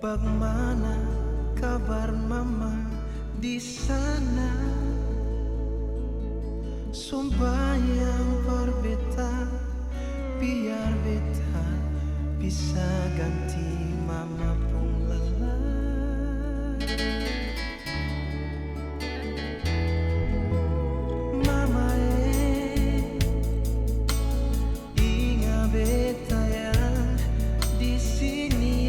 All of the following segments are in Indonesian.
Bagaimana kabar mama di sana? Sembayang per beta, biar beta bisa ganti mama pun lalai. Mama ingat beta yang di sini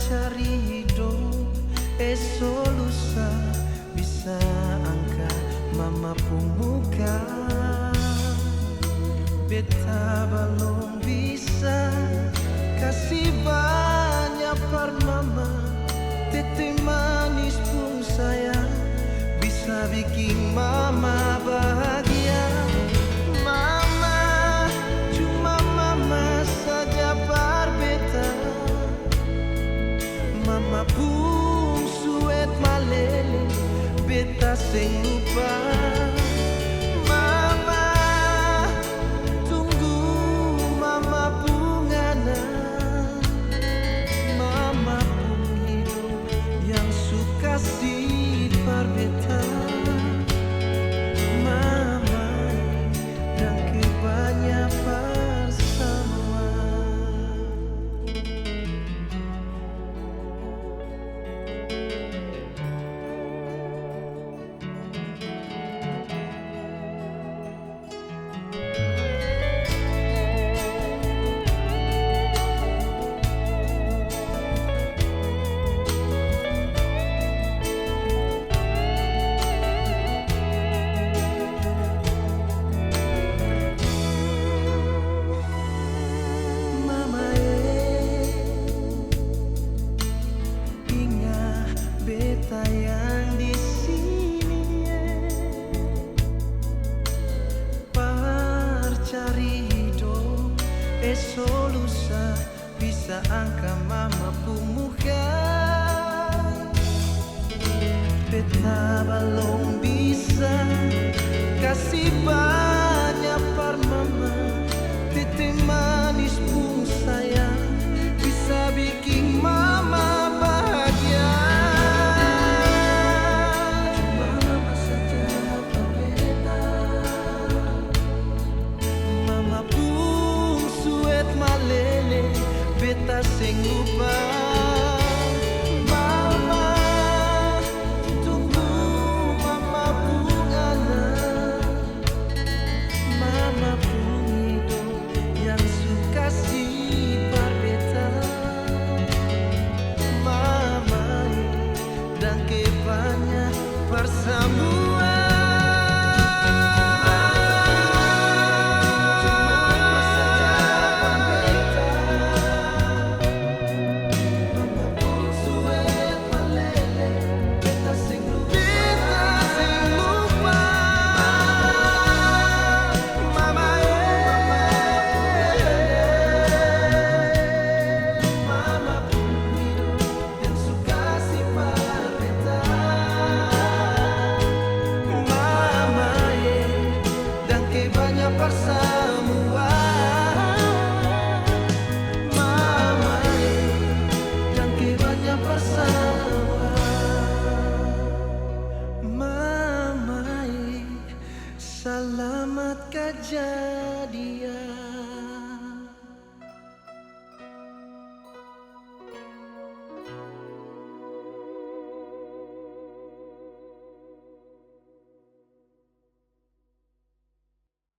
cari hidup solusa bisa angkat mama pun muka. Beta belum bisa kasih banyak par mama, tete manis pun sayang bisa bikin mama bahagia. Mama, cuma mama saja par beta. Mama pun suet malele, beta sing lupa. Mama tunggu mama pun anak. Mama pun hidup yang suka sifar beta. Mama dan kebanyak bersama. Beta yang di sini par cari hidup solusa bisa angka mama pun muka. Beta belum bisa kasih banyak par mama, tete manis pun sayang bisa bikin mama bahagia. Beta sing lupa. Mama tunggu mama pun anak. Mama pun hidup yang suka sifar beta. Mama dan kebanyak persamuan. Semua mama dan kebanyak perasaan.